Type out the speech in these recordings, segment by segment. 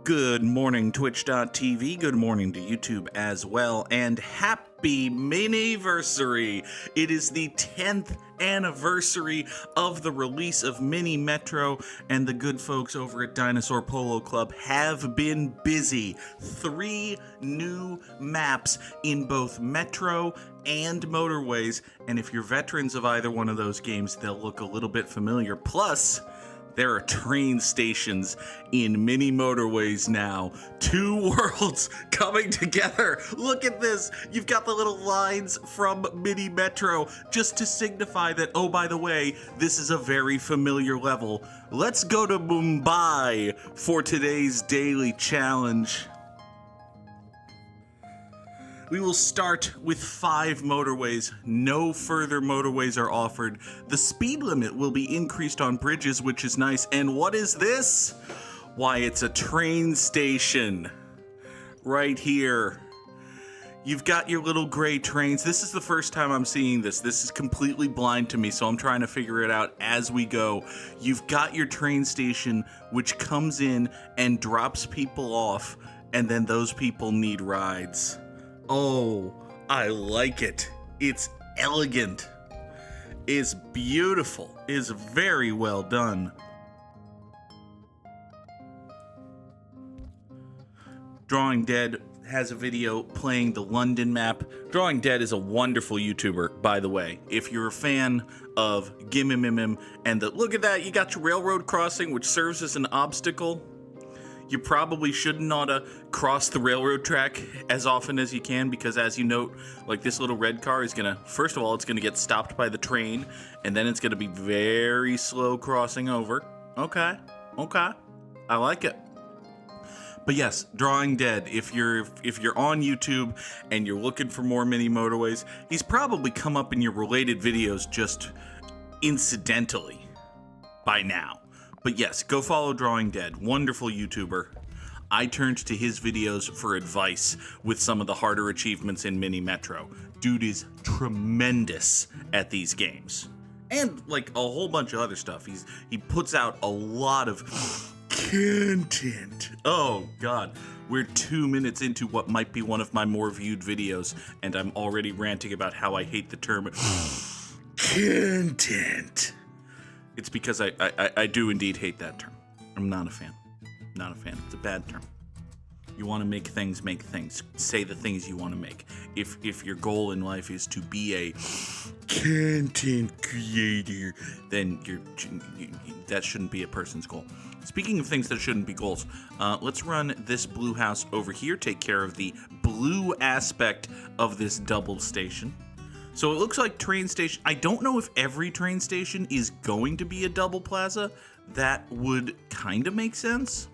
Good morning, Twitch.tv. Good morning to YouTube as well. And happy Miniversary! It is the 10th anniversary of the release of Mini Metro, and the good folks over at Dinosaur Polo Club have been busy. 3 new maps in both Metro and Motorways, and if you're veterans of either one of those games, they'll look a little bit familiar. Plus, there are train stations in Mini Motorways now. 2 worlds coming together. Look at this. You've got the little lines from Mini Metro just to signify that, oh, by the way, this is a very familiar level. Let's go to Mumbai for today's daily challenge. We will start with 5 motorways. No further motorways are offered. The speed limit will be increased on bridges, which is nice. And what is this? Why, it's a train station right here. You've got your little gray trains. This is the first time I'm seeing this. This is completely blind to me, so I'm trying to figure it out as we go. You've got your train station, which comes in and drops people off, and then those people need rides. Oh, I like it. It's elegant. It's beautiful. It's very well done. Drawing Dead has a video playing the London map. Drawing Dead is a wonderful YouTuber, by the way. If you're a fan of Gimmimimim and look at that, you got your railroad crossing, which serves as an obstacle. You probably shouldn't ought to cross the railroad track as often as you can, because as you note, like this little red car is gonna, first of all, it's gonna get stopped by the train, and then it's gonna be very slow crossing over. Okay, I like it. But yes, Drawing Dead, if you're on YouTube and you're looking for more Mini Motorways, he's probably come up in your related videos just incidentally by now. But yes, go follow Drawing Dead, wonderful YouTuber. I turned to his videos for advice with some of the harder achievements in Mini Metro. Dude is tremendous at these games. And like a whole bunch of other stuff. He puts out a lot of content. Oh God, we're 2 minutes into what might be one of my more viewed videos, and I'm already ranting about how I hate the term content. It's because I do indeed hate that term. I'm not a fan. Not a fan. It's a bad term. You want to make things, make things. Say the things you want to make. If your goal in life is to be a content creator, then that shouldn't be a person's goal. Speaking of things that shouldn't be goals, let's run this blue house over here, take care of the blue aspect of this double station. So it looks like train station. I don't know if every train station is going to be a double plaza. That would kind of make sense.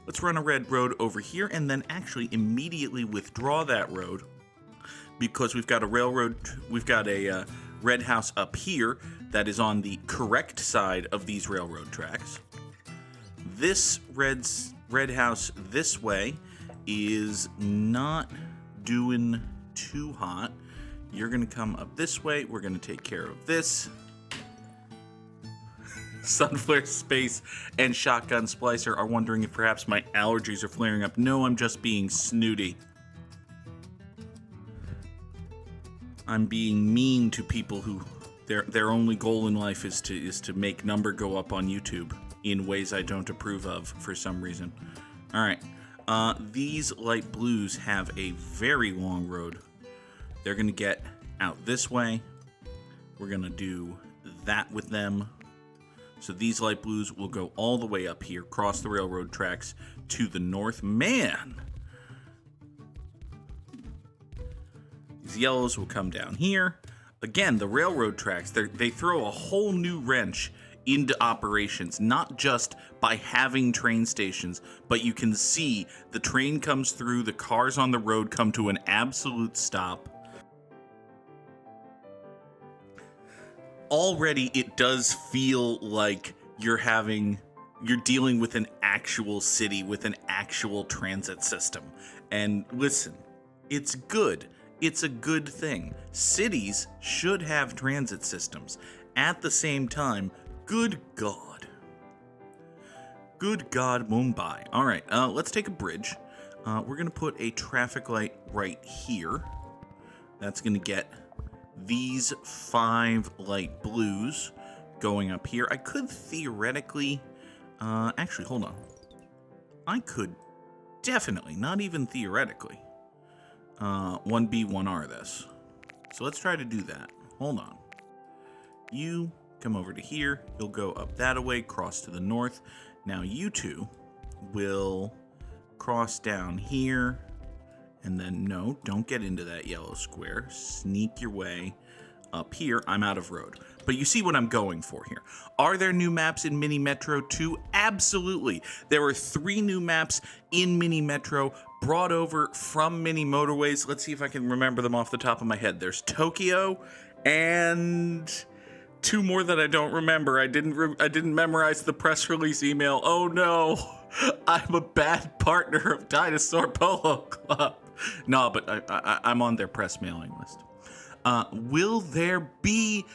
Let's run a red road over here and then actually immediately withdraw that road, because we've got a railroad, we've got a red house up here that is on the correct side of these railroad tracks. This red house this way is not doing too hot. You're going to come up this way. We're going to take care of this. Sunflare Space and Shotgun Splicer are wondering if perhaps my allergies are flaring up. No, I'm just being snooty. I'm being mean to people who their only goal in life is to make number go up on YouTube in ways I don't approve of for some reason. All right. These light blues have a very long road. They're going to get out this way. We're going to do that with them. So these light blues will go all the way up here, cross the railroad tracks to the north. Man! These yellows will come down here. Again, the railroad tracks, they throw a whole new wrench into operations, not just by having train stations, but you can see the train comes through, the cars on the road come to an absolute stop. Already it does feel like you're dealing with an actual city, with an actual transit system. And listen, it's good. It's a good thing. Cities should have transit systems. At the same time, good God, Good God, Mumbai. All right, let's take a bridge. We're going to put a traffic light right here. That's going to get these 5 light blues going up here. I could theoretically... actually, hold on. I could definitely, not even theoretically, 1B, 1R this. So let's try to do that. Hold on. You come over to here. You'll go up that way, cross to the north. Now you two will cross down here. And then, no, don't get into that yellow square. Sneak your way up here. I'm out of road. But you see what I'm going for here. Are there new maps in Mini Metro 2? Absolutely. There are 3 new maps in Mini Metro brought over from Mini Motorways. Let's see if I can remember them off the top of my head. There's Tokyo and 2 more that I don't remember. I didn't memorize the press release email. Oh no. I'm a bad partner of Dinosaur Polo Club. No, but I'm on their press mailing list. Will there be...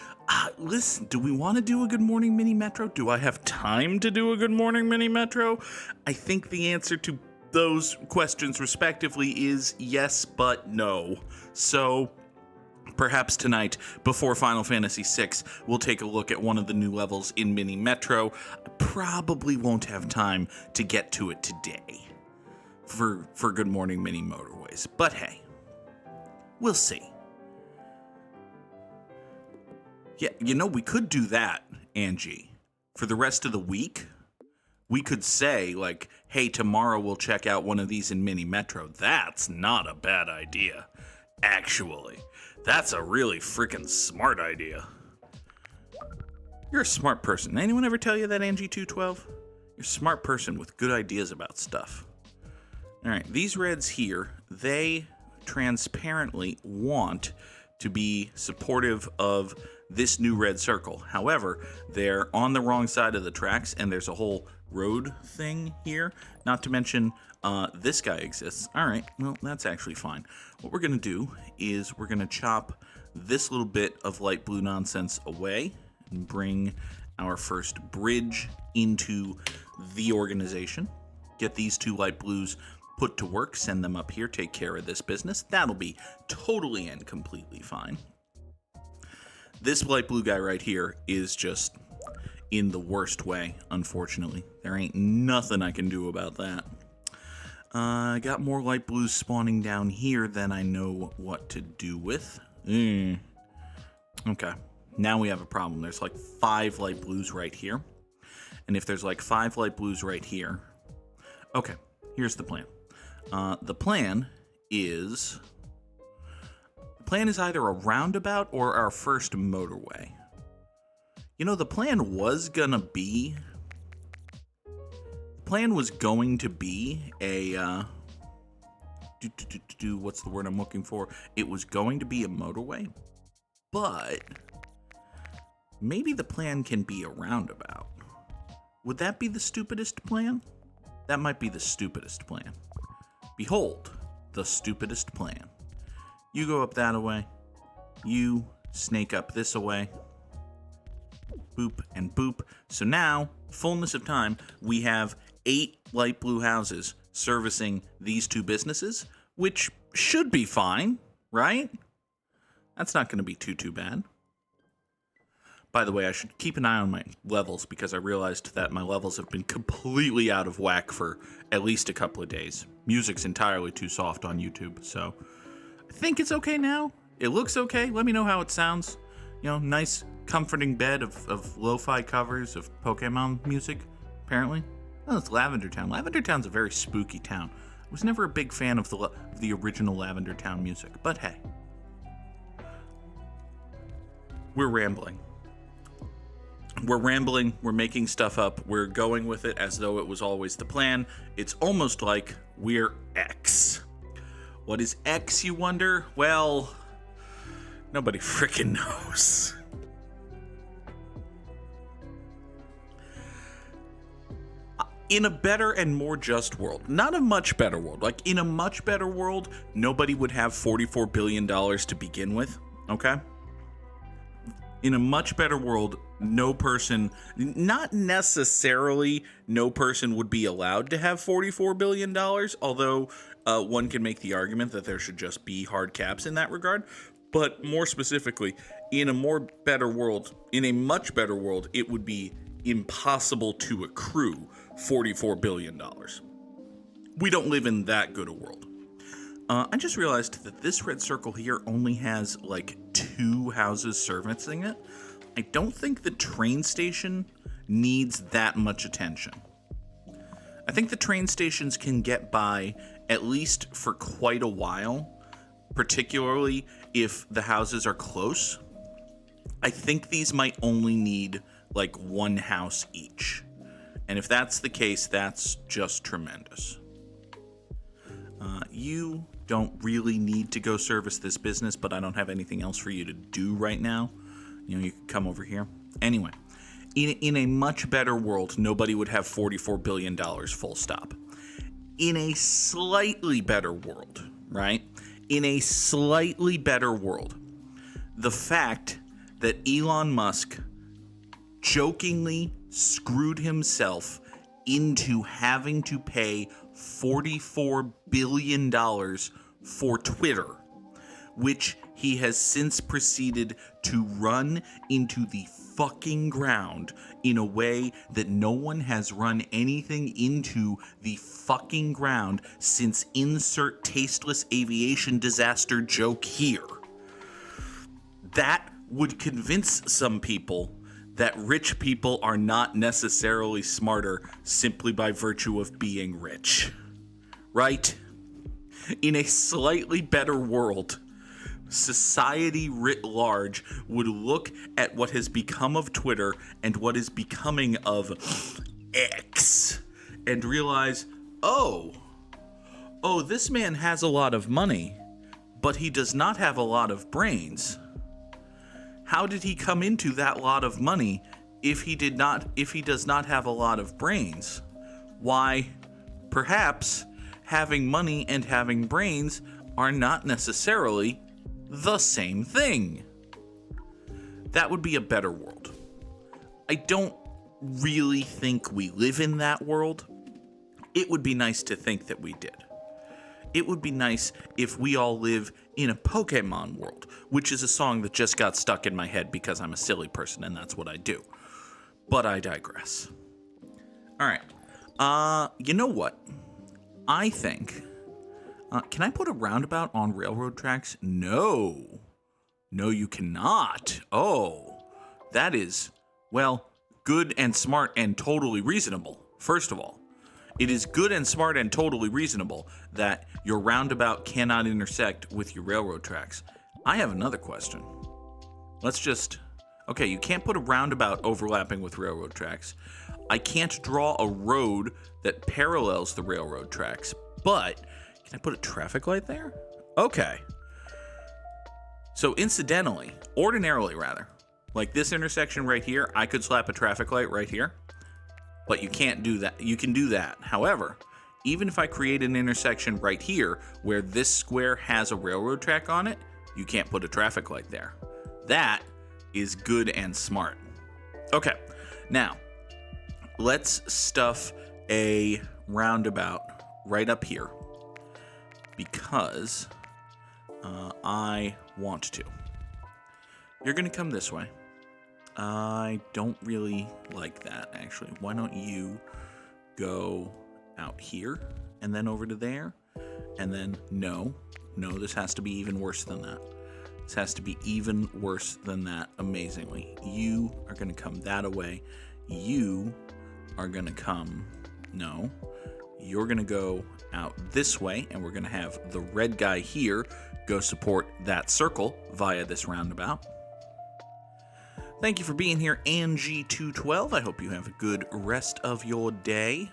listen, do we want to do a Good Morning Mini Metro? Do I have time to do a Good Morning Mini Metro? I think the answer to those questions respectively is yes, but no. So... perhaps tonight, before Final Fantasy VI, we'll take a look at one of the new levels in Mini Metro. I probably won't have time to get to it today for Good Morning Mini Motorways. But hey, we'll see. Yeah, you know, we could do that, Angie. For the rest of the week, we could say, like, hey, tomorrow we'll check out one of these in Mini Metro. That's not a bad idea, actually. That's a really freaking smart idea. You're a smart person. Anyone ever tell you that, Angie212? You're a smart person with good ideas about stuff. All right, these reds here, they transparently want to be supportive of this new red circle. However, they're on the wrong side of the tracks, and there's a whole road thing here. Not to mention, this guy exists. All right, well, that's actually fine. What we're going to do is we're going to chop this little bit of light blue nonsense away and bring our first bridge into the organization. Get these 2 light blues put to work, send them up here, take care of this business. That'll be totally and completely fine. This light blue guy right here is just in the worst way, unfortunately. There ain't nothing I can do about that. I got more light blues spawning down here than I know what to do with. Okay, now we have a problem. There's like 5 light blues right here. And if there's like 5 light blues right here... Okay, here's the plan. The plan is either a roundabout or our first motorway. You know, the plan was going to be a, what's the word I'm looking for? It was going to be a motorway, but maybe the plan can be a roundabout. Would that be the stupidest plan? That might be the stupidest plan. Behold, the stupidest plan. You go up that way. You snake up this away. Boop and boop. So now, fullness of time, we have 8 light blue houses servicing these 2 businesses, which should be fine, right? That's not going to be too bad. By the way, I should keep an eye on my levels because I realized that my levels have been completely out of whack for at least a couple of days. Music's entirely too soft on YouTube, so I think it's okay now. It looks okay. Let me know how it sounds. You know, nice, comforting bed of lo-fi covers of Pokemon music, apparently. Oh, it's Lavender Town. Lavender Town's a very spooky town. I was never a big fan of the original Lavender Town music, but hey. We're rambling. We're making stuff up, we're going with it as though it was always the plan. It's almost like we're X. What is X, you wonder? Well, nobody frickin' knows. In a better and more just world, not a much better world, like in a much better world, nobody would have $44 billion to begin with, okay? In a much better world, no person, not necessarily no person would be allowed to have $44 billion, although one can make the argument that there should just be hard caps in that regard. But more specifically, in a much better world, it would be impossible to accrue $44 billion. We don't live in that good a world. I just realized that this red circle here only has like 2 houses servicing it. I don't think the train station needs that much attention. I think the train stations can get by at least for quite a while, particularly if the houses are close. I think these might only need like 1 house each. And if that's the case, that's just tremendous. You don't really need to go service this business, but I don't have anything else for you to do right now. You know, you can come over here. Anyway, in a much better world, nobody would have $44 billion, full stop. In a slightly better world, right? In a slightly better world, the fact that Elon Musk jokingly screwed himself into having to pay $44 billion for Twitter, which he has since proceeded to run into the fucking ground in a way that no one has run anything into the fucking ground since insert tasteless aviation disaster joke here. That would convince some people that rich people are not necessarily smarter simply by virtue of being rich. Right? In a slightly better world, society writ large would look at what has become of Twitter and what is becoming of X and realize, oh, this man has a lot of money, but he does not have a lot of brains. How did he come into that lot of money if he does not have a lot of brains? Why, perhaps having money and having brains are not necessarily the same thing. That would be a better world. I don't really think we live in that world. It would be nice to think that we did. It would be nice if we all live in a Pokemon world, which is a song that just got stuck in my head because I'm a silly person and that's what I do. But I digress. All right. You know what? I think... can I put a roundabout on railroad tracks? No. No, you cannot. Oh. That is, well, good and smart and totally reasonable. First of all, it is good and smart and totally reasonable that your roundabout cannot intersect with your railroad tracks. I have another question. Okay, you can't put a roundabout overlapping with railroad tracks. I can't draw a road that parallels the railroad tracks, but can I put a traffic light there? Okay. So ordinarily, like this intersection right here, I could slap a traffic light right here. But you can't do that. You can do that. However, even if I create an intersection right here where this square has a railroad track on it, you can't put a traffic light there. That is good and smart. Okay, now let's stuff a roundabout right up here because I want to. You're going to come this way. I don't really like that, actually. Why don't you go out here and then over to there? And then, no, this has to be even worse than that. This has to be even worse than that, amazingly. You are going to come that way. You are going to come, no, you're going to go out this way, and we're going to have the red guy here go support that circle via this roundabout. Thank you for being here, Angie212. I hope you have a good rest of your day.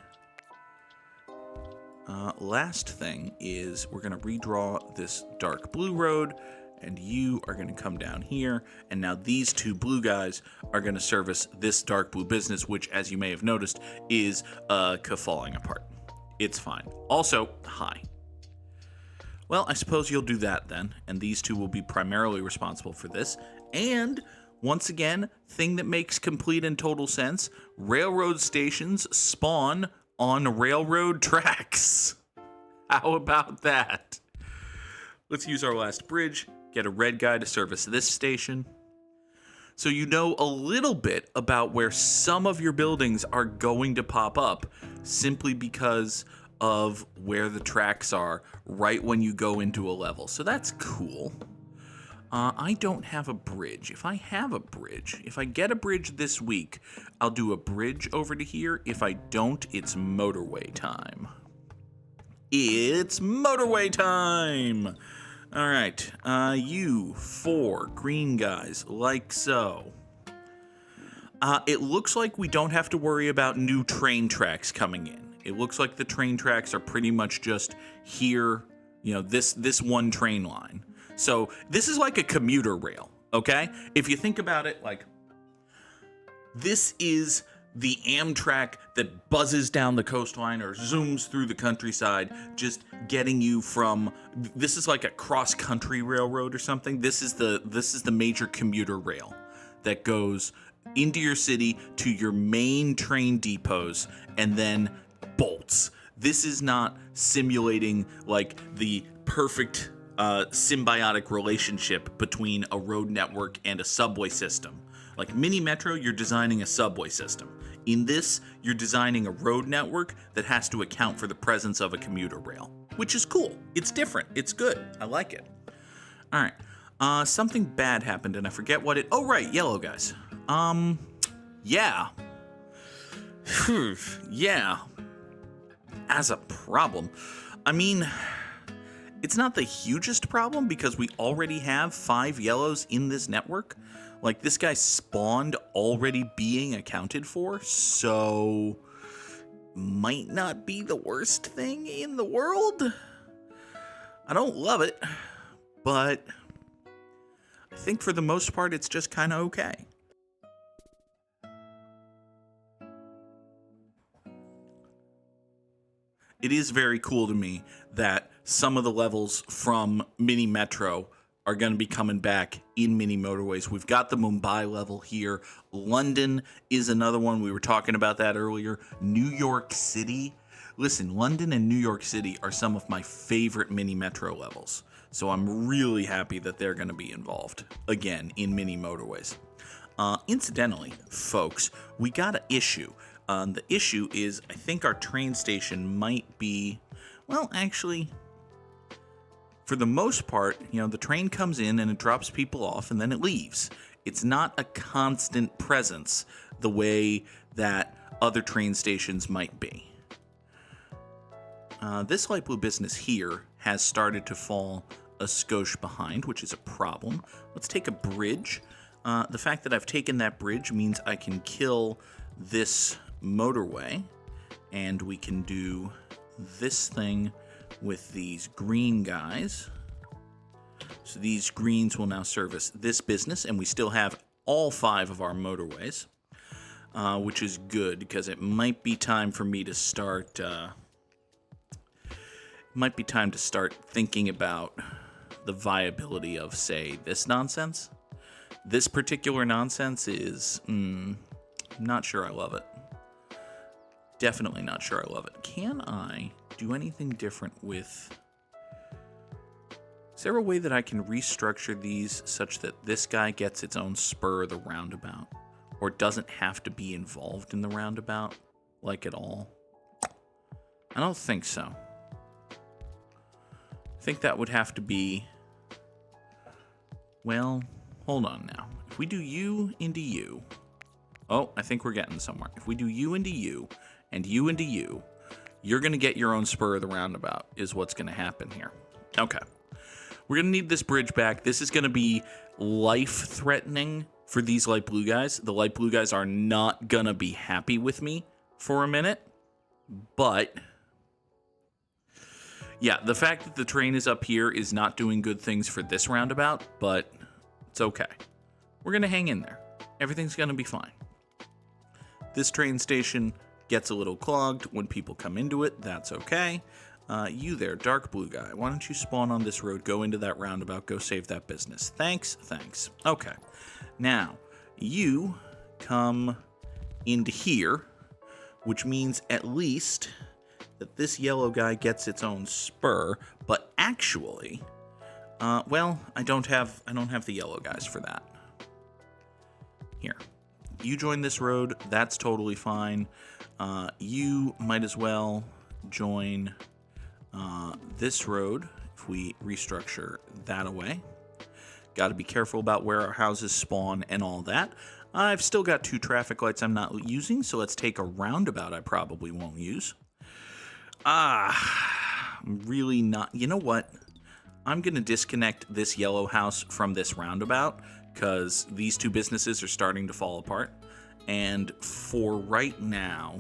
Last thing is we're going to redraw this dark blue road, and you are going to come down here. And now these two blue guys are going to service this dark blue business, which, as you may have noticed, is falling apart. It's fine. Also, hi. Well, I suppose you'll do that then, and these two will be primarily responsible for this. And Once again, thing that makes complete and total sense, railroad stations spawn on railroad tracks. How about that? Let's use our last bridge, get a red guy to service this station. So you know a little bit about where some of your buildings are going to pop up simply because of where the tracks are right when you go into a level. So that's cool. I don't have a bridge. If I have a bridge, if I get a bridge this week, I'll do a bridge over to here. If I don't, it's motorway time. It's motorway time! All right, you 4 green guys, like so. It looks like we don't have to worry about new train tracks coming in. It looks like the train tracks are pretty much just here, you know, this one train line. So this is like a commuter rail, okay? If you think about it, like, this is the Amtrak that buzzes down the coastline or zooms through the countryside, just getting you from, this is like a cross-country railroad or something. This is the major commuter rail that goes into your city to your main train depots and then bolts. This is not simulating like the perfect symbiotic relationship between a road network and a subway system. Like Mini Metro, you're designing a subway system. In this, you're designing a road network that has to account for the presence of a commuter rail, which is cool. It's different. It's good. I like it. All right. Something bad happened, and I forget what it... Oh, right. Yellow guys. Yeah. Yeah. As a problem. I mean... It's not the hugest problem because we already have 5 yellows in this network. Like, this guy spawned already being accounted for, so might not be the worst thing in the world. I don't love it, but I think for the most part it's just kind of okay. It is very cool to me that some of the levels from Mini Metro are going to be coming back in Mini Motorways. We've got the Mumbai level here. London is another one. We were talking about that earlier. New York City. Listen, London and New York City are some of my favorite Mini Metro levels. So I'm really happy that they're going to be involved again in Mini Motorways. Incidentally, folks, we got an issue. The issue is I think our train station might be, well, actually, for the most part, you know, the train comes in and it drops people off and then it leaves. It's not a constant presence the way that other train stations might be. This light blue business here has started to fall a skosh behind, which is a problem. Let's take a bridge. The fact that I've taken that bridge means I can kill this motorway, and we can do this thing with these green guys. So these greens will now service this business, and we still have all 5 of our motorways, which is good because it might be time for me to start. Might be time to start thinking about the viability of, say, this nonsense. This particular nonsense is, not sure I love it. Definitely not sure I love it. Can I do anything different with... Is there a way that I can restructure these such that this guy gets its own spur of the roundabout? Or doesn't have to be involved in the roundabout, like at all? I don't think so. I think that would have to be... Well, hold on now. If we do you into you... Oh, I think we're getting somewhere. If we do you into you, and you into you, you're going to get your own spur of the roundabout, is what's going to happen here. Okay. We're going to need this bridge back. This is going to be life-threatening for these light blue guys. The light blue guys are not going to be happy with me for a minute. But, yeah, the fact that the train is up here is not doing good things for this roundabout, but it's okay. We're going to hang in there. Everything's going to be fine. This train station gets a little clogged when people come into it. That's okay. You there, dark blue guy. Why don't you spawn on this road, go into that roundabout, go save that business. Thanks. Okay. Now, You come into here, which means at least that this yellow guy gets its own spur, but actually, well, I don't have the yellow guys for that. Here, you join this road, that's totally fine. You might as well join this road if we restructure that away. Got to be careful about where our houses spawn and all that. I've still got 2 traffic lights I'm not using, so let's take a roundabout I probably won't use. I'm really not... You know what? I'm going to disconnect this yellow house from this roundabout because these 2 businesses are starting to fall apart. And for right now,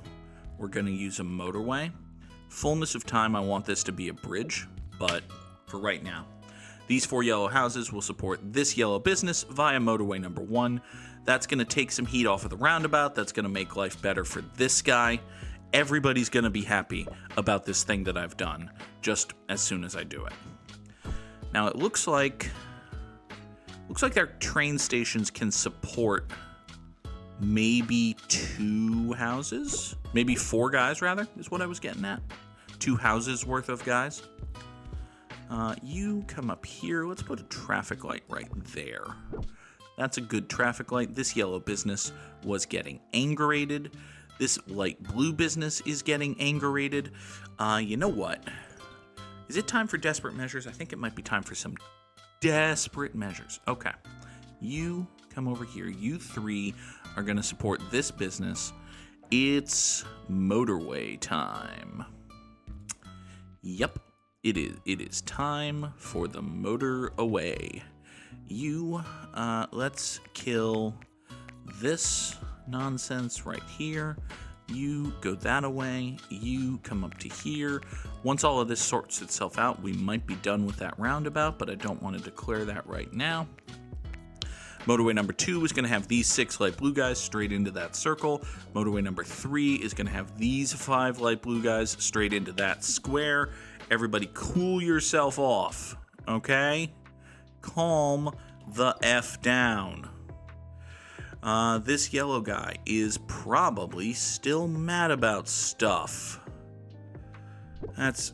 we're going to use a motorway. Fullness of time, I want this to be a bridge, but for right now, these 4 yellow houses will support this yellow business via motorway number 1. That's going to take some heat off of the roundabout. That's going to make life better for this guy. Everybody's going to be happy about this thing that I've done just as soon as I do it. Now it looks like their train stations can support maybe 2 houses, maybe 4 guys rather, is what I was getting at. 2 houses worth of guys. You come up here. Let's put a traffic light right there. That's a good traffic light. This yellow business was getting angerated. This light blue business is getting angerated. You know what? Is it time for desperate measures? I think it might be time for some desperate measures. Okay. You come over here. You 3 are going to support this business. It's motorway time. Yep. It is time for the motor away. You, let's kill this nonsense right here. You go that away. You come up to here. Once all of this sorts itself out, we might be done with that roundabout, but I don't want to declare that right now. Motorway number 2 is going to have these 6 light blue guys straight into that circle. Motorway number 3 is going to have these 5 light blue guys straight into that square. Everybody cool yourself off, okay? Calm the F down. This yellow guy is probably still mad about stuff. That's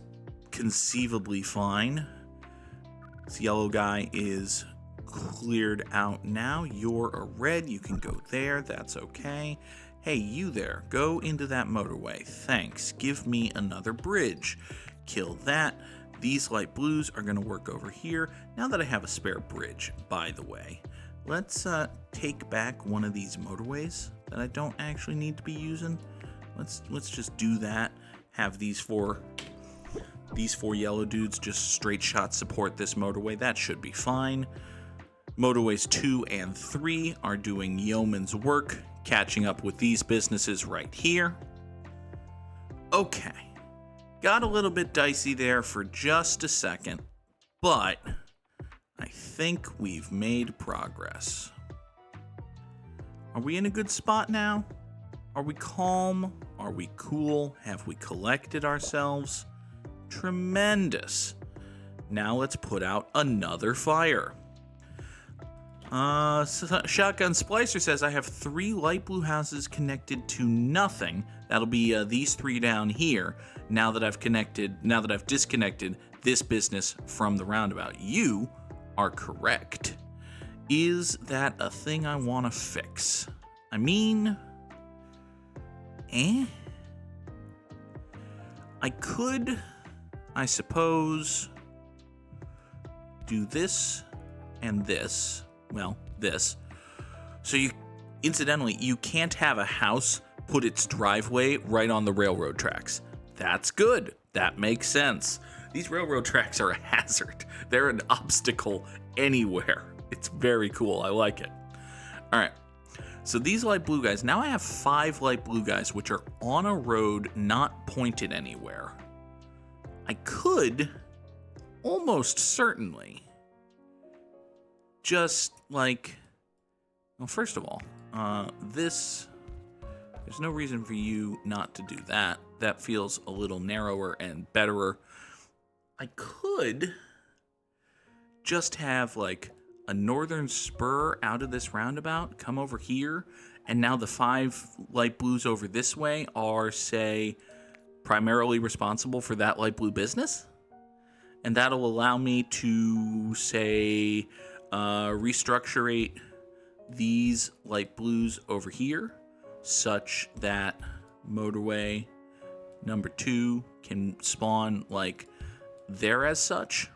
conceivably fine. This yellow guy is cleared out now. You're a red. You can go there. That's okay. Hey, you there. Go into that motorway. Thanks. Give me another bridge. Kill that. These light blues are going to work over here. Now that I have a spare bridge, by the way, let's take back one of these motorways that I don't actually need to be using. Let's just do that. Have these four yellow dudes just straight shot support this motorway. That should be fine. Motorways 2 and 3 are doing yeoman's work, catching up with these businesses right here. Okay. Got a little bit dicey there for just a second, but I think we've made progress. Are we in a good spot now? Are we calm? Are we cool? Have we collected ourselves? Tremendous. Now let's put out another fire. Shotgun Splicer says, I have 3 light blue houses connected to nothing. That'll be these 3 down here. Now that I've disconnected this business from the roundabout. You are correct. Is that a thing I want to fix? I mean, I could, I suppose, do this and this. Well, this. So incidentally, you can't have a house put its driveway right on the railroad tracks. That's good. That makes sense. These railroad tracks are a hazard. They're an obstacle anywhere. It's very cool. I like it. All right. So these light blue guys, now I have 5 light blue guys, which are on a road not pointed anywhere. I could almost certainly just like, well, first of all, there's no reason for you not to do that. That feels a little narrower and betterer. I could just have like a northern spur out of this roundabout, come over here, and now the 5 light blues over this way are, say, primarily responsible for that light blue business? And that'll allow me to, say, restructurate these light blues over here such that motorway number 2 can spawn like there as such.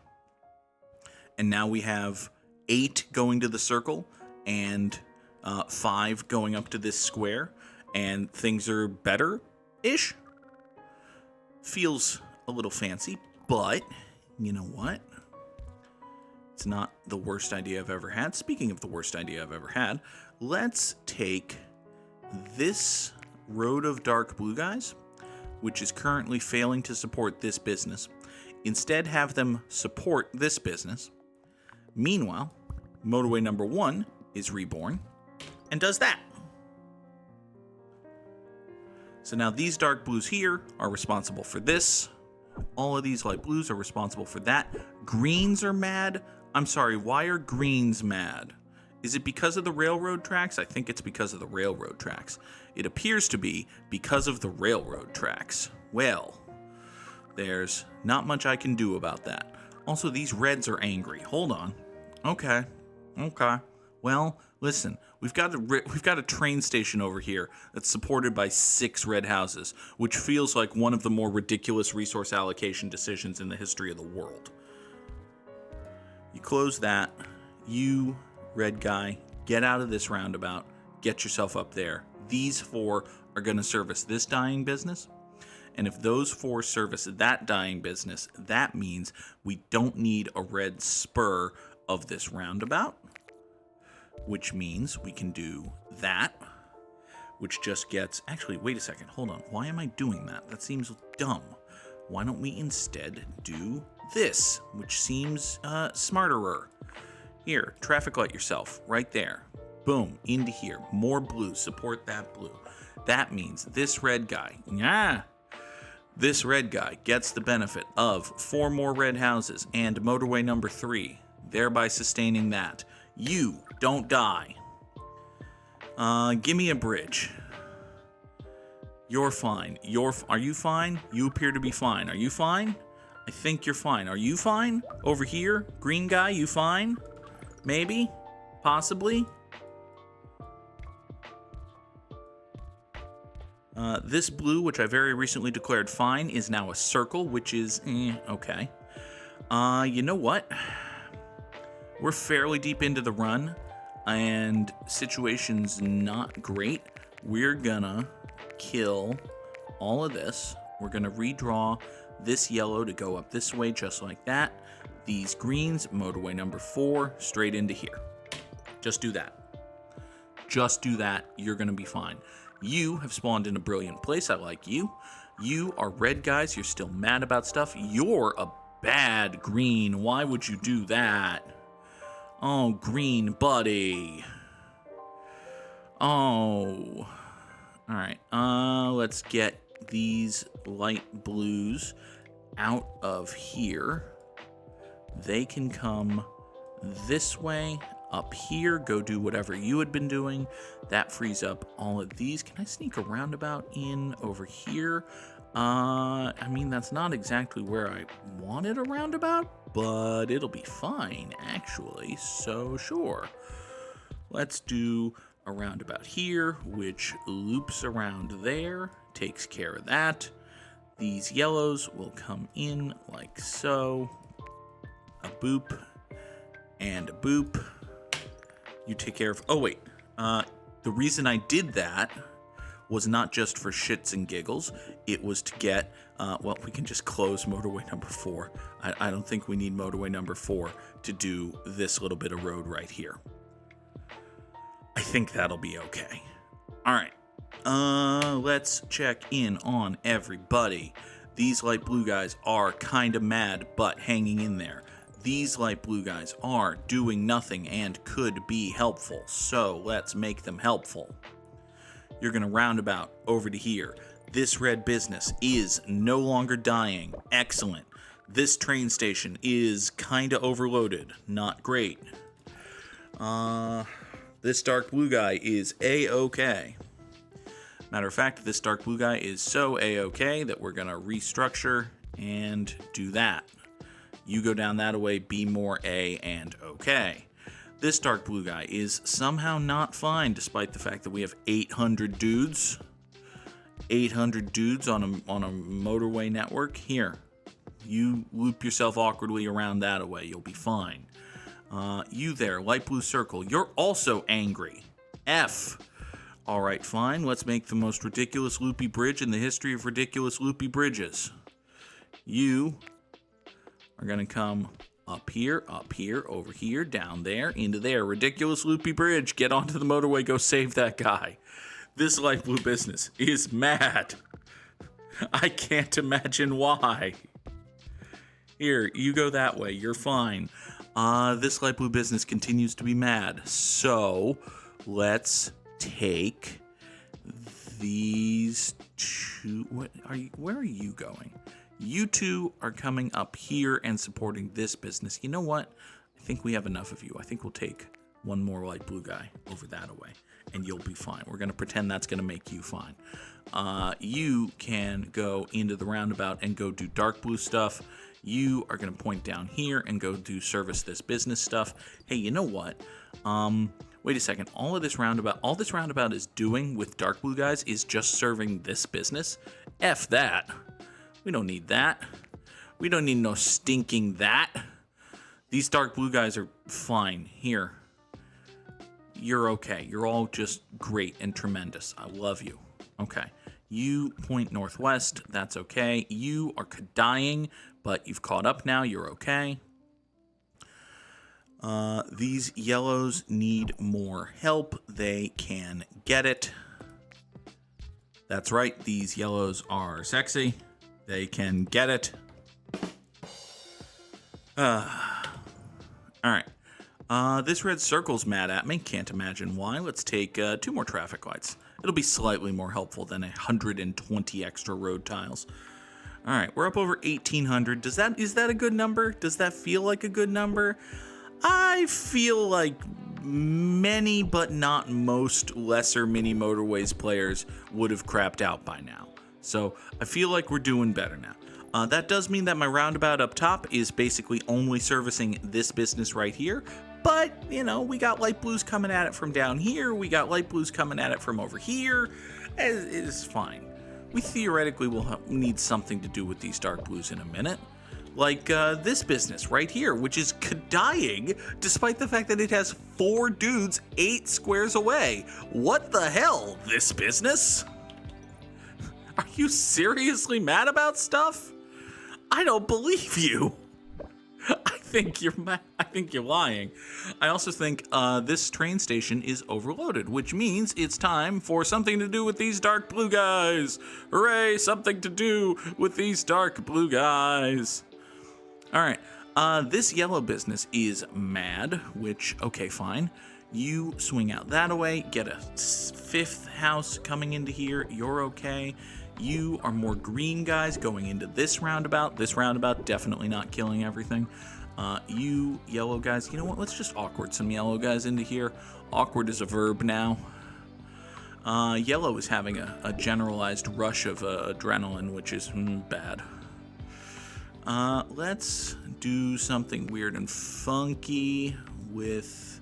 And now we have 8 going to the circle and 5 going up to this square, and things are better-ish. Feels a little fancy, but you know what? It's not the worst idea I've ever had. Speaking of the worst idea I've ever had, let's take this road of dark blue guys, which is currently failing to support this business, instead have them support this business. Meanwhile, motorway number 1 is reborn and does that. So now these dark blues here are responsible for this. All of these light blues are responsible for that. Greens are mad. I'm sorry, why are greens mad? Is it because of the railroad tracks? I think it's because of the railroad tracks. It appears to be because of the railroad tracks. Well, there's not much I can do about that. Also, these reds are angry. Hold on. Okay. Well, listen, we've got a train station over here that's supported by 6 red houses, which feels like one of the more ridiculous resource allocation decisions in the history of the world. You close that. You, red guy, get out of this roundabout. Get yourself up there. These 4 are going to service this dying business. And if those 4 service that dying business, that means we don't need a red spur of this roundabout, which means we can do that, which just gets... Actually, wait a second. Hold on. Why am I doing that? That seems dumb. Why don't we instead do this, which seems smarterer? Here, traffic light yourself. Right there. Boom. Into here. More blue. Support that blue. That means this red guy... This red guy gets the benefit of 4 more red houses and motorway number 3, thereby sustaining that. You don't die. Give me a bridge. You're fine. Are you fine? You appear to be fine. Are you fine? I think you're fine. Are you fine? Over here? Green guy, you fine? Maybe? Possibly? This blue, which I very recently declared fine, is now a circle, which is, okay. You know what? We're fairly deep into the run, and situation's not great. We're gonna kill all of this. We're gonna redraw this yellow to go up this way, just like that. These greens, motorway number 4, straight into here. Just do that. Just do that. You're gonna be fine. You have spawned in a brilliant place. I like you. You are red guys. You're still mad about stuff. You're a bad green. Why would you do that? Oh, green buddy. Oh. All right. Let's get these light blues out of here. They can come this way. Up here, go do whatever you had been doing. That frees up all of these. Can I sneak a roundabout in over here? I mean, that's not exactly where I wanted a roundabout, but it'll be fine, actually, so sure. Let's do a roundabout here, which loops around there, takes care of that. These yellows will come in like so. A boop and a boop. You take care of... Oh, wait. The reason I did that was not just for shits and giggles. It was to get... well, we can just close motorway number 4. I don't think we need motorway number 4 to do this little bit of road right here. I think that'll be okay. All right. Let's check in on everybody. These light blue guys are kind of mad, but hanging in there. These light blue guys are doing nothing and could be helpful, so let's make them helpful. You're going to roundabout over to here. This red business is no longer dying. Excellent. This train station is kind of overloaded. Not great. This dark blue guy is A-okay. Matter of fact, this dark blue guy is so A-okay that we're going to restructure and do that. You go down that way, be more A and okay. This dark blue guy is somehow not fine, despite the fact that we have 800 dudes. 800 dudes on a motorway network. Here, you loop yourself awkwardly around that way. You'll be fine. You there, light blue circle. You're also angry. F. All right, fine. Let's make the most ridiculous loopy bridge in the history of ridiculous loopy bridges. You are going to come up here, over here, down there, into there. Ridiculous loopy bridge. Get onto the motorway. Go save that guy. This light blue business is mad. I can't imagine why. Here, you go that way. You're fine. This light blue business continues to be mad. So, let's take these two. Where are you going? You two are coming up here and supporting this business. You know what? I think we have enough of you. I think we'll take one more light blue guy over that away, and you'll be fine. We're going to pretend that's going to make you fine. You can go into the roundabout and go do dark blue stuff. You are going to point down here and go do service this business stuff. Hey, you know what? Wait a second. All this roundabout is doing with dark blue guys is just serving this business. F that. We don't need that. We don't need no stinking that. These dark blue guys are fine. Here. You're okay. You're all just great and tremendous. I love you. Okay. You point northwest. That's okay. You are dying, but you've caught up now. You're okay. These yellows need more help. They can get it. That's right. These yellows are sexy. They can get it. All right. This red circle's mad at me. Can't imagine why. Let's take 2 more traffic lights. It'll be slightly more helpful than 120 extra road tiles. All right, we're up over 1,800. Is that a good number? Does that feel like a good number? I feel like many, but not most, lesser Mini Motorways players would have crapped out by now. So I feel like we're doing better now. That does mean that my roundabout up top is basically only servicing this business right here. But, you know, we got light blues coming at it from down here. We got light blues coming at it from over here. It's fine. We theoretically will need something to do with these dark blues in a minute. Like this business right here, which is dying despite the fact that it has 4 dudes 8 squares away. What the hell, this business? Are you seriously mad about stuff? I don't believe you. I think you're mad. I think you're lying. I also think this train station is overloaded, which means it's time for something to do with these dark blue guys. Hooray, something to do with these dark blue guys. All right, this yellow business is mad, which, okay, fine. You swing out that way, get a 5th house coming into here, you're okay. You are more green guys going into this roundabout. This roundabout definitely not killing everything. You yellow guys, you know what? Let's just awkward some yellow guys into here. Awkward is a verb now. Yellow is having a generalized rush of adrenaline, which is bad. Let's do something weird and funky with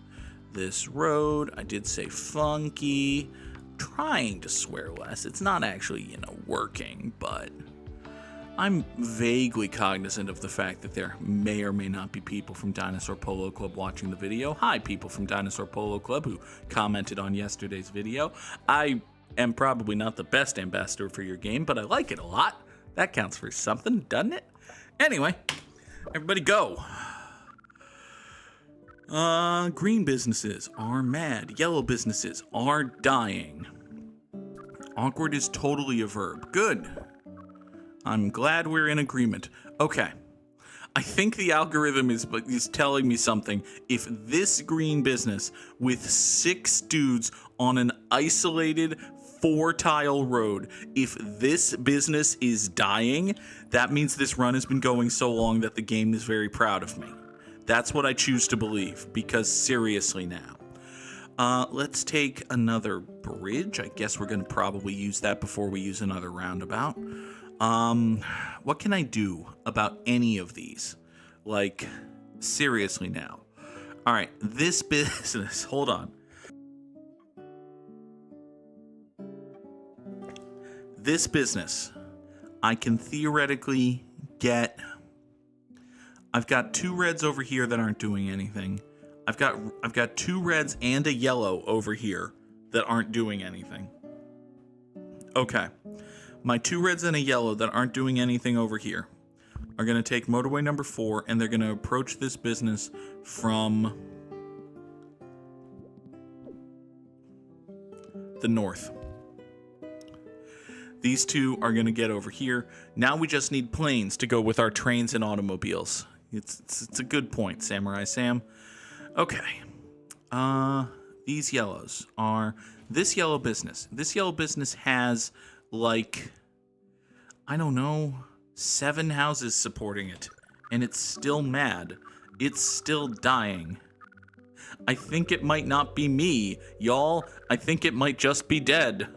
this road. I did say funky. Trying to swear less. It's not actually, working, but I'm vaguely cognizant of the fact that there may or may not be people from Dinosaur Polo Club watching the video. Hi, people from Dinosaur Polo Club who commented on yesterday's video. I am probably not the best ambassador for your game, but I like it a lot. That counts for something, doesn't it? Anyway, everybody go. Green businesses are mad. Yellow businesses are dying. Awkward is totally a verb. Good. I'm glad we're in agreement. Okay. I think the algorithm is telling me something. If this green business with 6 dudes on an isolated 4-tile road, if this business is dying, that means this run has been going so long that the game is very proud of me. That's what I choose to believe, because seriously now. Let's take another bridge. I guess we're going to probably use that before we use another roundabout. What can I do about any of these? Like, seriously now. All right, this business, hold on. This business, I can theoretically get... I've got 2 reds over here that aren't doing anything. I've got 2 reds and a yellow over here that aren't doing anything. Okay. My 2 reds and a yellow that aren't doing anything over here are going to take motorway number 4, and they're going to approach this business from the north. These 2 are going to get over here. Now we just need planes to go with our trains and automobiles. It's a good point, Samurai Sam. Okay. These yellows are this yellow business. This yellow business has, like, I don't know, 7 houses supporting it. And it's still mad. It's still dying. I think it might not be me, y'all. I think it might just be dead.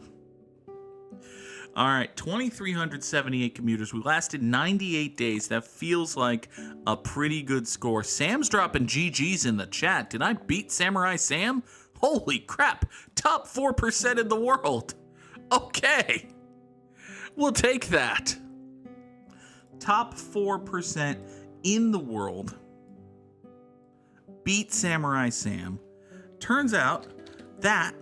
All right, 2,378 commuters. We lasted 98 days. That feels like a pretty good score. Sam's dropping GGs in the chat. Did I beat Samurai Sam? Holy crap. Top 4% in the world. Okay. We'll take that. Top 4% in the world. Beat Samurai Sam. Turns out that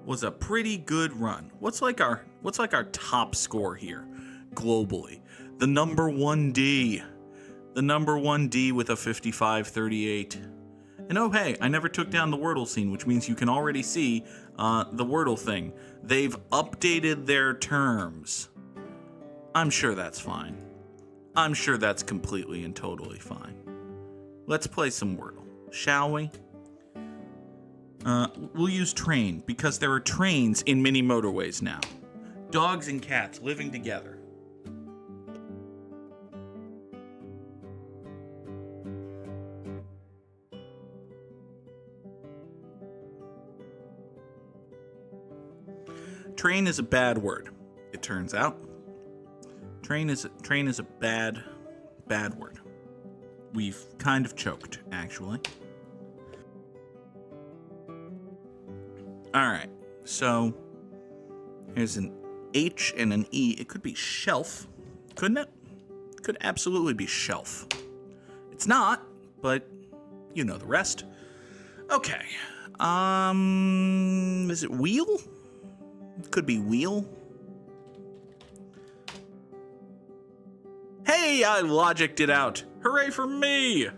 was a pretty good run. What's like our top score here globally? The number 1D. The number 1D with a 55-38. And oh hey, I never took down the Wordle scene, which means you can already see the Wordle thing. They've updated their terms. I'm sure that's fine. I'm sure that's completely and totally fine. Let's play some Wordle, shall we? We'll use train, because there are trains in Mini Motorways now. Dogs and cats living together. Train is a bad word, it turns out. Train is a bad word. We've kind of choked, actually. All right, so here's an H and an E. It could be shelf, couldn't it? Could absolutely be shelf. It's not, but you know the rest. Okay. Is it wheel? Could be wheel. Hey, I logicked it out. Hooray for me!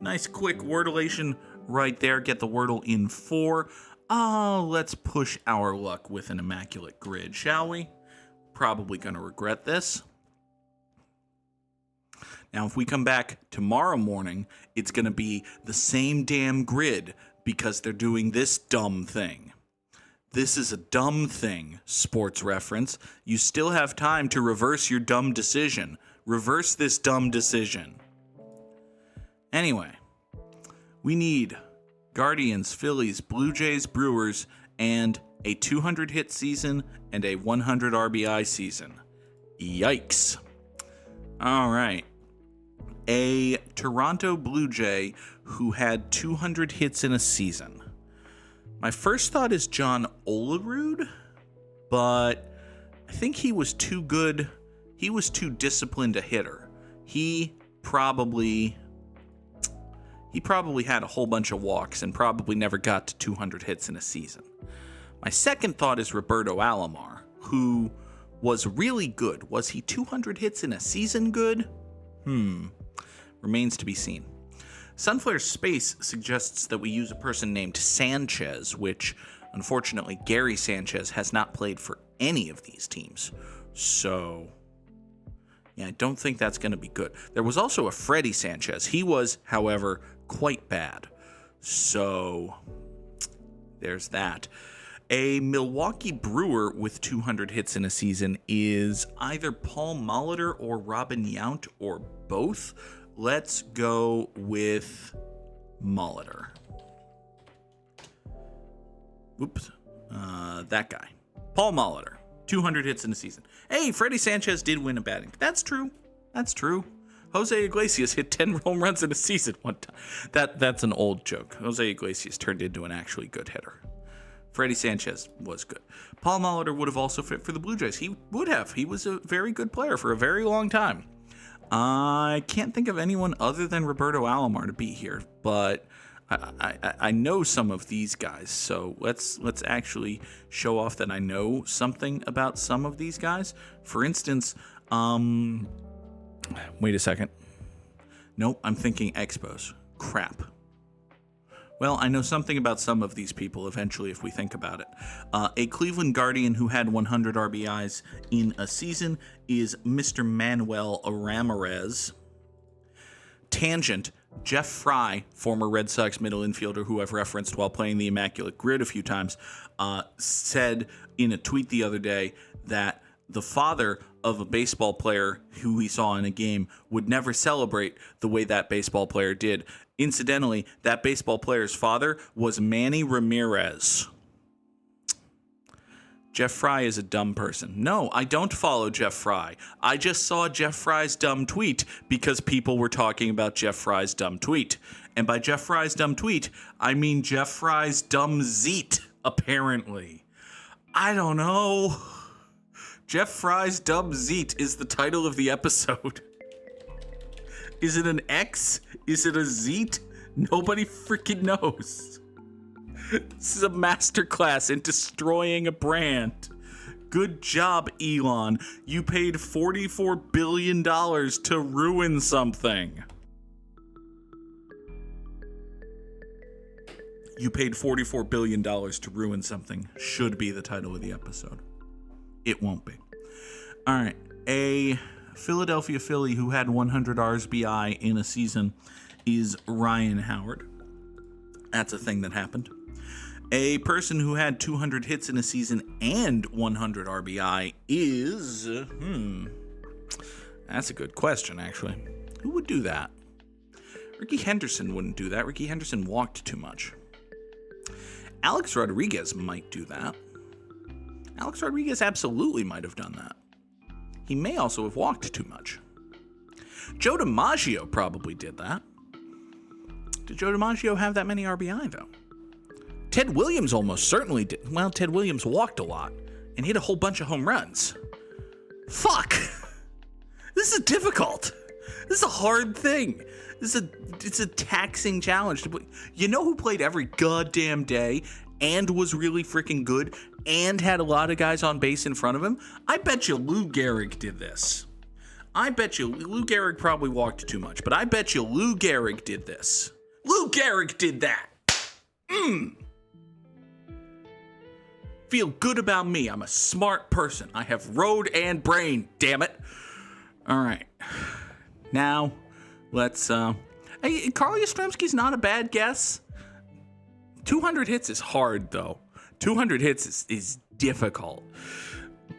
Nice quick wordulation right there. Get the Wordle in 4. Oh, let's push our luck with an immaculate grid, shall we? Probably going to regret this. Now, if we come back tomorrow morning, it's going to be the same damn grid because they're doing this dumb thing. This is a dumb thing, sports reference. You still have time to reverse your dumb decision. Reverse this dumb decision. Anyway, we need Guardians, Phillies, Blue Jays, Brewers, and a 200 hit season and a 100 RBI season. Yikes. All right. A Toronto Blue Jay who had 200 hits in a season. My first thought is John Olerud, but I think he was too good. He was too disciplined a hitter. He probably had a whole bunch of walks and probably never got to 200 hits in a season. My second thought is Roberto Alomar, who was really good. Was he 200 hits in a season good? Remains to be seen. Sunflare Space suggests that we use a person named Sanchez, which, unfortunately, Gary Sanchez has not played for any of these teams. So, yeah, I don't think that's going to be good. There was also a Freddie Sanchez. He was, however, quite bad. So, there's that. A Milwaukee Brewer with 200 hits in a season is either Paul Molitor or Robin Yount or both. Let's go with Molitor. Oops. That guy. Paul Molitor. 200 hits in a season. Hey, Freddie Sanchez did win a batting. That's true. That's true. Jose Iglesias hit 10 home runs in a season one time. That's an old joke. Jose Iglesias turned into an actually good hitter. Freddie Sanchez was good. Paul Molitor would have also fit for the Blue Jays. He would have. He was a very good player for a very long time. I can't think of anyone other than Roberto Alomar to be here, but I know some of these guys. So let's actually show off that I know something about some of these guys. For instance, wait a second. Nope, I'm thinking Expos. Crap. Well, I know something about some of these people eventually if we think about it. A Cleveland Guardian who had 100 RBIs in a season is Mr. Manuel Ramirez. Tangent, Jeff Frye, former Red Sox middle infielder who I've referenced while playing the Immaculate Grid a few times, said in a tweet the other day that the father of a baseball player who he saw in a game would never celebrate the way that baseball player did. Incidentally, that baseball player's father was Manny Ramirez. Jeff Frye is a dumb person. No, I don't follow Jeff Frye. I just saw Jeff Frye's dumb tweet because people were talking about Jeff Frye's dumb tweet. And by Jeff Frye's dumb tweet, I mean Jeff Frye's dumb Xeet, apparently. I don't know. Jeff Frye's dumb Xeet is the title of the episode. Is it an X? Is it a Xeet? Nobody freaking knows. This is a masterclass in destroying a brand. Good job, Elon. You paid $44 billion to ruin something. You paid $44 billion to ruin something should be the title of the episode. It won't be. All right. A Philadelphia Philly who had 100 RBI in a season is Ryan Howard. That's a thing that happened. A person who had 200 hits in a season and 100 RBI is... That's a good question, actually. Who would do that? Ricky Henderson wouldn't do that. Ricky Henderson walked too much. Alex Rodriguez might do that. Alex Rodriguez absolutely might have done that. He may also have walked too much. Joe DiMaggio probably did that. Did Joe DiMaggio have that many RBI, though? Ted Williams almost certainly did. Well, Ted Williams walked a lot and hit a whole bunch of home runs. Fuck! This is difficult. This is a hard thing. It's a taxing challenge. You know who played every goddamn day and was really freaking good and had a lot of guys on base in front of him? I bet you Lou Gehrig did this. I bet you Lou Gehrig probably walked too much, but I bet you Lou Gehrig did this. Lou Gehrig did that. Feel good about me. I'm a smart person. I have road and brain, damn it. All right. Now, let's... Hey, Carl Yastrzemski's not a bad guess. 200 hits is hard, though. 200 hits is difficult.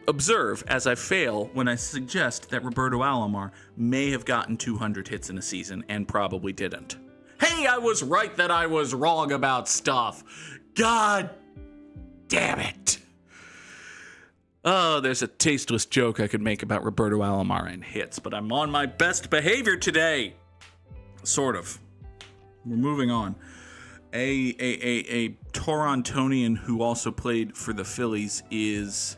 Observe as I fail when I suggest that Roberto Alomar may have gotten 200 hits in a season and probably didn't. Hey, I was right that I was wrong about stuff. God damn it. Oh, there's a tasteless joke I could make about Roberto Alomar and hits, but I'm on my best behavior today. Sort of. We're moving on. A Torontonian who also played for the Phillies is,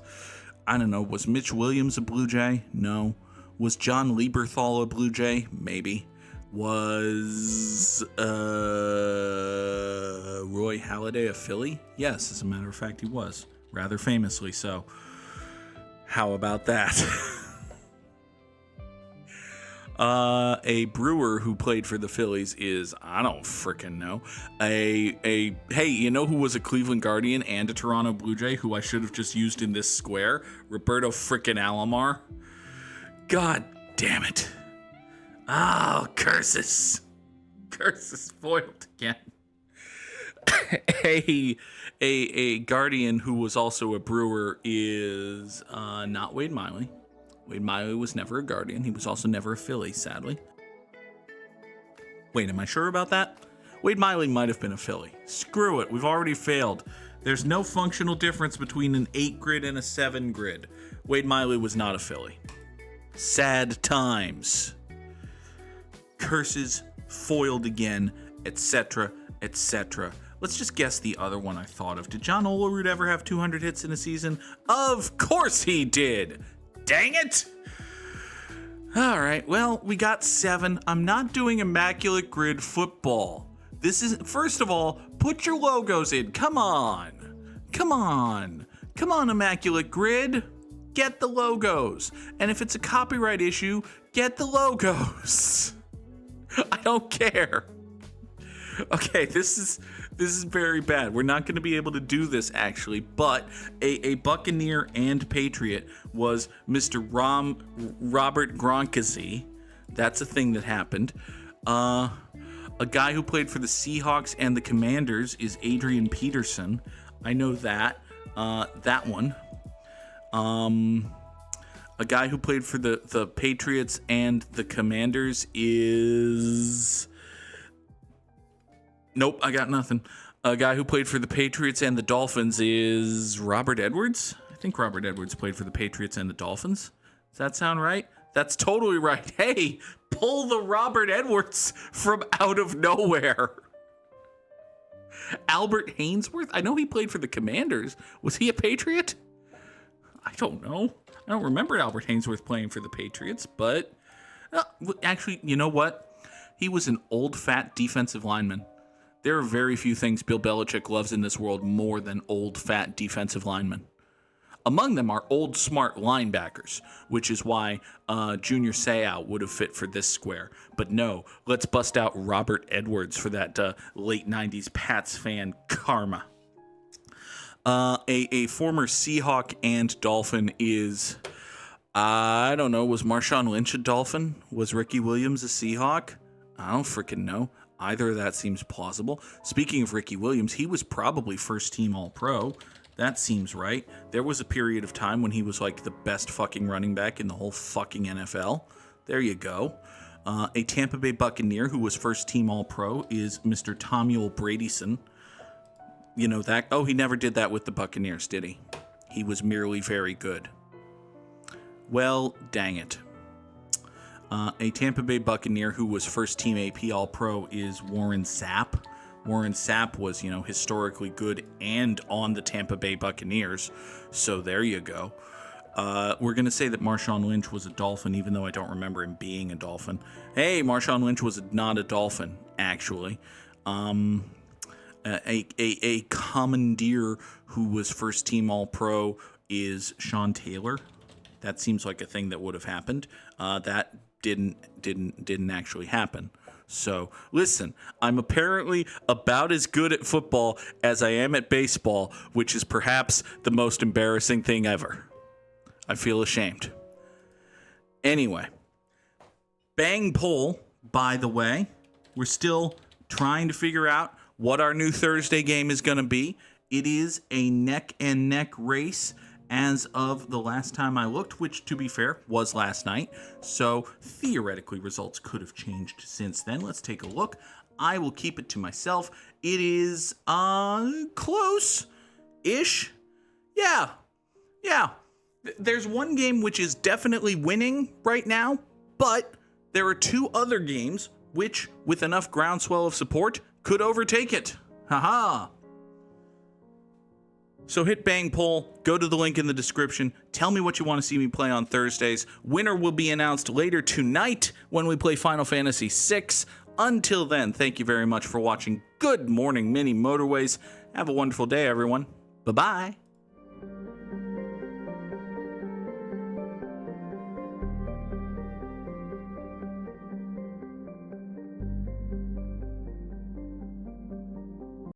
I don't know, was Mitch Williams a Blue Jay? No. Was John Lieberthal a Blue Jay? Maybe. Was Roy Halladay a Philly? Yes, as a matter of fact, he was. Rather famously so. How about that? A Brewer who played for the Phillies is, I don't frickin' know. Hey, you know who was a Cleveland Guardian and a Toronto Blue Jay who I should have just used in this square? Roberto frickin' Alomar. God damn it. Oh, curses. Curses foiled again. A Guardian who was also a Brewer is not Wade Miley. Wade Miley was never a Guardian. He was also never a Philly, sadly. Wait, am I sure about that? Wade Miley might have been a filly. Screw it, we've already failed. There's no functional difference between an 8 grid and a 7 grid. Wade Miley was not a filly. Sad times. Curses foiled again, etc., etc. Let's just guess the other one I thought of. Did John Olerud ever have 200 hits in a season? Of course he did! Dang it! All right, well, we got 7. I'm not doing Immaculate Grid football. This is, first of all, put your logos in. Come on. Come on. Come on, Immaculate Grid. Get the logos. And if it's a copyright issue, get the logos. I don't care. Okay, this is very bad. We're not going to be able to do this, actually, but a Buccaneer and Patriot was Mr. Robert Gronkowski. That's a thing that happened. A guy who played for the Seahawks and the Commanders is Adrian Peterson. I know that. That one. A guy who played for the Patriots and the Commanders is... Nope, I got nothing. A guy who played for the Patriots and the Dolphins is Robert Edwards. I think Robert Edwards played for the Patriots and the Dolphins. Does that sound right? That's totally right. Hey, pull the Robert Edwards from out of nowhere. Albert Hainsworth? I know he played for the Commanders. Was he a Patriot? I don't know. I don't remember Albert Hainsworth playing for the Patriots, but actually, you know what? He was an old, fat defensive lineman. There are very few things Bill Belichick loves in this world more than old, fat defensive linemen. Among them are old, smart linebackers, which is why Junior Seau would have fit for this square. But no, let's bust out Robert Edwards for that late 90s Pats fan karma. A former Seahawk and Dolphin is, I don't know, was Marshawn Lynch a Dolphin? Was Ricky Williams a Seahawk? I don't freaking know. Either of that seems plausible. Speaking of Ricky Williams, he was probably first team All-Pro. That seems right. There was a period of time when he was like the best fucking running back in the whole fucking NFL. There you go. A Tampa Bay Buccaneer who was first team All-Pro is Mr. Tomuel Bradyson. You know that? Oh, he never did that with the Buccaneers, did he? He was merely very good. Well, dang it. A Tampa Bay Buccaneer who was first team AP All-Pro is Warren Sapp. Warren Sapp was, historically good and on the Tampa Bay Buccaneers. So there you go. We're going to say that Marshawn Lynch was a Dolphin, even though I don't remember him being a Dolphin. Hey, Marshawn Lynch was not a Dolphin, actually. A Commandeer who was first team All-Pro is Sean Taylor. That seems like a thing that would have happened. That didn't actually happen. So, listen, I'm apparently about as good at football as I am at baseball, which is perhaps the most embarrassing thing ever. I feel ashamed. Anyway, Bang Poll, by the way, we're still trying to figure out what our new Thursday game is going to be. It is a neck-and-neck race as of the last time I looked, which, to be fair, was last night. So, theoretically, results could have changed since then. Let's take a look. I will keep it to myself. It is, close-ish. Yeah. There's one game which is definitely winning right now, but there are 2 other games which, with enough groundswell of support, could overtake it. Haha. So hit Bang Poll, go to the link in the description, tell me what you want to see me play on Thursdays. Winner will be announced later tonight when we play Final Fantasy VI. Until then, thank you very much for watching. Good morning, Mini Motorways. Have a wonderful day, everyone. Bye-bye.